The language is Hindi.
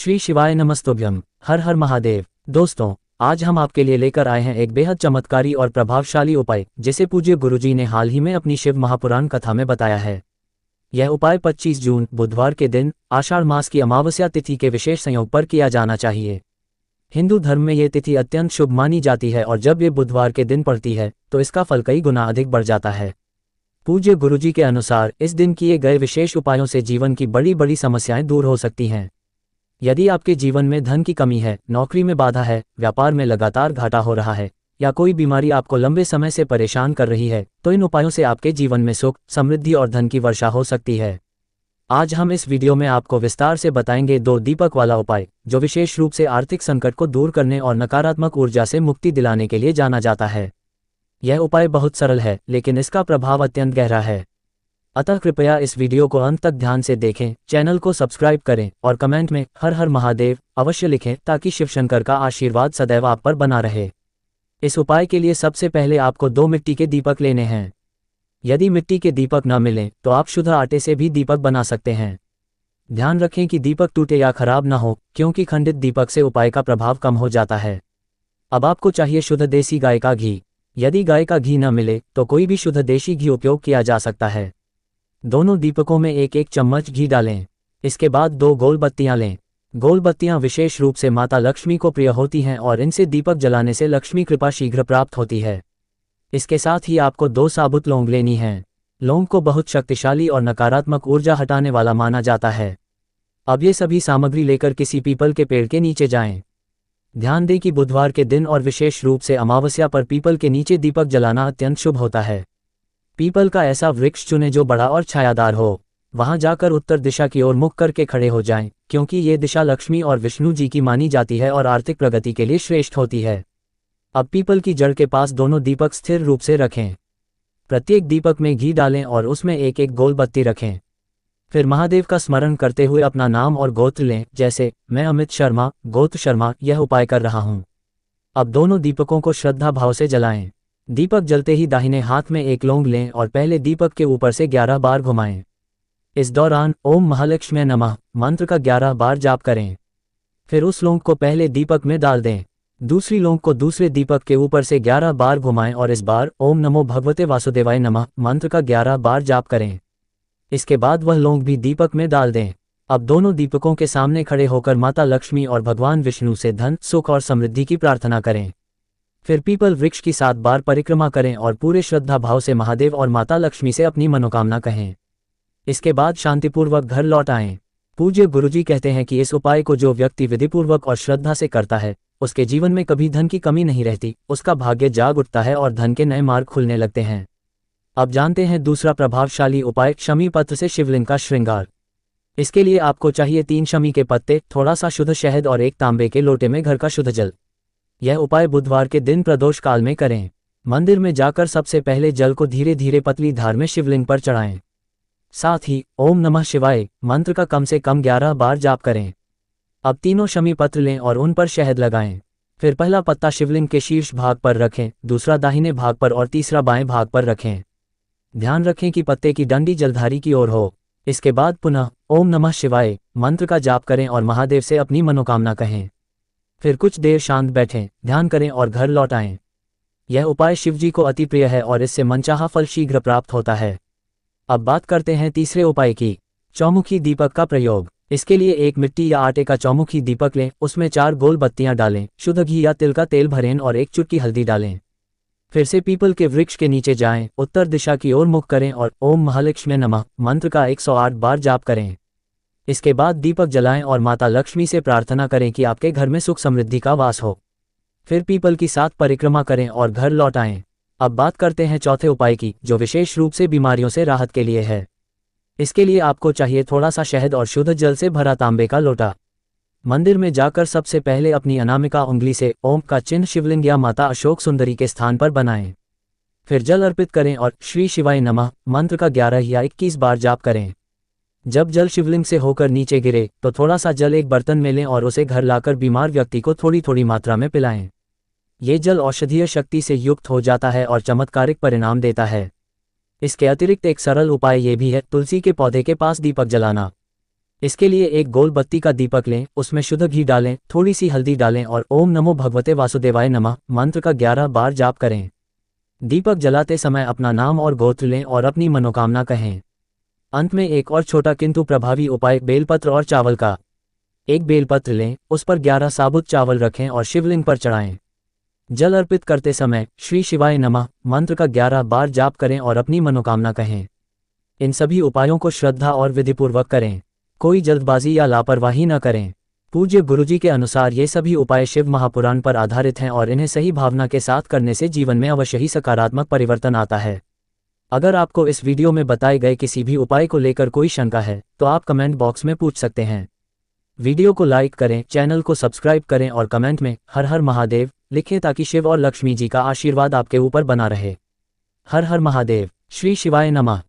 श्री शिवाय नमस्तुभ्यम। हर हर महादेव। दोस्तों, आज हम आपके लिए लेकर आए हैं एक बेहद चमत्कारी और प्रभावशाली उपाय जिसे पूज्य गुरुजी ने हाल ही में अपनी शिव महापुराण कथा में बताया है। यह उपाय 25 जून बुधवार के दिन आषाढ़ मास की अमावस्या तिथि के विशेष संयोग पर किया जाना चाहिए। हिंदू धर्म में ये तिथि अत्यंत शुभ मानी जाती है और जब ये बुधवार के दिन पड़ती है तो इसका फल कई गुना अधिक बढ़ जाता है। पूज्य गुरुजी के अनुसार इस दिन किए गए विशेष उपायों से जीवन की बड़ी बड़ी समस्याएं दूर हो सकती हैं। यदि आपके जीवन में धन की कमी है, नौकरी में बाधा है, व्यापार में लगातार घाटा हो रहा है या कोई बीमारी आपको लंबे समय से परेशान कर रही है, तो इन उपायों से आपके जीवन में सुख, समृद्धि और धन की वर्षा हो सकती है। आज हम इस वीडियो में आपको विस्तार से बताएंगे 2 दीपक वाला उपाय जो विशेष रूप से आर्थिक संकट को दूर करने और नकारात्मक ऊर्जा से मुक्ति दिलाने के लिए जाना जाता है। यह उपाय बहुत सरल है लेकिन इसका प्रभाव अत्यंत गहरा है। अतः कृपया इस वीडियो को अंत तक ध्यान से देखें, चैनल को सब्सक्राइब करें और कमेंट में हर हर महादेव अवश्य लिखें ताकि शिव शंकर का आशीर्वाद सदैव आप पर बना रहे। इस उपाय के लिए सबसे पहले आपको 2 मिट्टी के दीपक लेने हैं। यदि मिट्टी के दीपक न मिलें तो आप शुद्ध आटे से भी दीपक बना सकते हैं। ध्यान रखें कि दीपक टूटे या खराब न हो, क्योंकि खंडित दीपक से उपाय का प्रभाव कम हो जाता है। अब आपको चाहिए शुद्ध देसी गाय का घी। यदि गाय का घी न मिले तो कोई भी शुद्ध देशी घी उपयोग किया जा सकता है। दोनों दीपकों में 1-1 चम्मच घी डालें। इसके बाद 2 गोल बत्तियां लें। गोल बत्तियां विशेष रूप से माता लक्ष्मी को प्रिय होती हैं और इनसे दीपक जलाने से लक्ष्मी कृपा शीघ्र प्राप्त होती है। इसके साथ ही आपको 2 साबुत लौंग लेनी हैं। लौंग को बहुत शक्तिशाली और नकारात्मक ऊर्जा हटाने वाला माना जाता है। अब ये सभी सामग्री लेकर किसी पीपल के पेड़ के नीचे जाएं। ध्यान दें कि बुधवार के दिन और विशेष रूप से अमावस्या पर पीपल के नीचे दीपक जलाना अत्यंत शुभ होता है। पीपल का ऐसा वृक्ष चुनें जो बड़ा और छायादार हो। वहां जाकर उत्तर दिशा की ओर मुख करके खड़े हो जाएं, क्योंकि ये दिशा लक्ष्मी और विष्णु जी की मानी जाती है और आर्थिक प्रगति के लिए श्रेष्ठ होती है। अब पीपल की जड़ के पास दोनों दीपक स्थिर रूप से रखें। प्रत्येक दीपक में घी डालें और उसमें 1-1 गोल बत्ती रखें। फिर महादेव का स्मरण करते हुए अपना नाम और गोत्र लें, जैसे मैं अमित शर्मा, गोत्र शर्मा, यह उपाय कर रहा हूं। अब दोनों दीपकों को श्रद्धा भाव से जलाएं। दीपक जलते ही दाहिने हाथ में 1 लौंग लें और पहले दीपक के ऊपर से 11 बार घुमाएं। इस दौरान ओम महालक्ष्मी नमः मंत्र का 11 बार जाप करें। फिर उस लौंग को पहले दीपक में डाल दें। दूसरी लौंग को दूसरे दीपक के ऊपर से 11 बार घुमाएं और इस बार ओम नमो भगवते वासुदेवाय नमः मंत्र का 11 बार जाप करें। इसके बाद वह लौंग भी दीपक में डाल दें। अब दोनों दीपकों के सामने खड़े होकर माता लक्ष्मी और भगवान विष्णु से धन, सुख और समृद्धि की प्रार्थना करें। फिर पीपल वृक्ष की 7 बार परिक्रमा करें और पूरे श्रद्धा भाव से महादेव और माता लक्ष्मी से अपनी मनोकामना कहें। इसके बाद शांतिपूर्वक घर लौट आएं। पूज्य गुरुजी कहते हैं कि इस उपाय को जो व्यक्ति विधिपूर्वक और श्रद्धा से करता है उसके जीवन में कभी धन की कमी नहीं रहती, उसका भाग्य जाग उठता है और धन के नए मार्ग खुलने लगते हैं। अब जानते हैं दूसरा प्रभावशाली उपाय, शमी पत्र से शिवलिंग का श्रृंगार। इसके लिए आपको चाहिए 3 शमी के पत्ते, थोड़ा सा शुद्ध शहद और 1 तांबे के लोटे में घर का शुद्ध जल। यह उपाय बुधवार के दिन प्रदोष काल में करें। मंदिर में जाकर सबसे पहले जल को धीरे धीरे पतली धार में शिवलिंग पर चढ़ाएं। साथ ही ओम नमः शिवाय मंत्र का कम से कम 11 बार जाप करें। अब तीनों शमी पत्र लें और उन पर शहद लगाएं। फिर पहला पत्ता शिवलिंग के शीर्ष भाग पर रखें, दूसरा दाहिने भाग पर और तीसरा बाएं भाग पर रखें। ध्यान रखें कि पत्ते की डंडी जलधारी की ओर हो। इसके बाद पुनः ओम नमः शिवाय मंत्र का जाप करें और महादेव से अपनी मनोकामना कहें। फिर कुछ देर शांत बैठें, ध्यान करें और घर लौट आएं। यह उपाय शिवजी को अति प्रिय है और इससे मनचाहा फल शीघ्र प्राप्त होता है। अब बात करते हैं तीसरे उपाय की, चौमुखी दीपक का प्रयोग। इसके लिए 1 मिट्टी या आटे का चौमुखी दीपक लें, उसमें 4 गोल बत्तियां डालें, शुद्ध घी या तिल का तेल भरें और 1 चुटकी हल्दी डालें। फिर से पीपल के वृक्ष के नीचे जाएं, उत्तर दिशा की ओर मुख करें और ओम महालक्ष्मी नमः मंत्र का 108 बार जाप करें। इसके बाद दीपक जलाएं और माता लक्ष्मी से प्रार्थना करें कि आपके घर में सुख समृद्धि का वास हो। फिर पीपल की 7 परिक्रमा करें और घर लौट आएं। अब बात करते हैं चौथे उपाय की, जो विशेष रूप से बीमारियों से राहत के लिए है। इसके लिए आपको चाहिए थोड़ा सा शहद और शुद्ध जल से भरा तांबे का लोटा। मंदिर में जाकर सबसे पहले अपनी अनामिका उंगली से ओम का चिन्ह शिवलिंग या माता अशोक सुंदरी के स्थान पर बनाएं। फिर जल अर्पित करें और श्री शिवाय नमः मंत्र का 11 या 21 बार जाप करें। जब जल शिवलिंग से होकर नीचे गिरे तो थोड़ा सा जल एक बर्तन में लें और उसे घर लाकर बीमार व्यक्ति को थोड़ी थोड़ी मात्रा में पिलाएं। ये जल औषधीय शक्ति से युक्त हो जाता है और चमत्कारिक परिणाम देता है। इसके अतिरिक्त एक सरल उपाय ये भी है, तुलसी के पौधे के पास दीपक जलाना। इसके लिए एक गोल बत्ती का दीपक लें, उसमें शुद्ध घी डालें, थोड़ी सी हल्दी डालें और ओम नमो भगवते वासुदेवाय नमः मंत्र का 11 बार जाप करें। दीपक जलाते समय अपना नाम और गोत्र लें और अपनी मनोकामना कहें। अंत में एक और छोटा किंतु प्रभावी उपाय, बेलपत्र और चावल का। एक बेलपत्र लें, उस पर 11 साबुत चावल रखें और शिवलिंग पर चढ़ाएं। जल अर्पित करते समय श्री शिवाय नमः मंत्र का 11 बार जाप करें और अपनी मनोकामना कहें। इन सभी उपायों को श्रद्धा और विधिपूर्वक करें, कोई जल्दबाजी या लापरवाही न करें। पूज्य गुरुजी के अनुसार ये सभी उपाय शिव महापुराण पर आधारित हैं और इन्हें सही भावना के साथ करने से जीवन में अवश्य ही सकारात्मक परिवर्तन आता है। अगर आपको इस वीडियो में बताए गए किसी भी उपाय को लेकर कोई शंका है तो आप कमेंट बॉक्स में पूछ सकते हैं। वीडियो को लाइक करें, चैनल को सब्सक्राइब करें और कमेंट में हर हर महादेव लिखें ताकि शिव और लक्ष्मी जी का आशीर्वाद आपके ऊपर बना रहे। हर हर महादेव। श्री शिवाय नमः।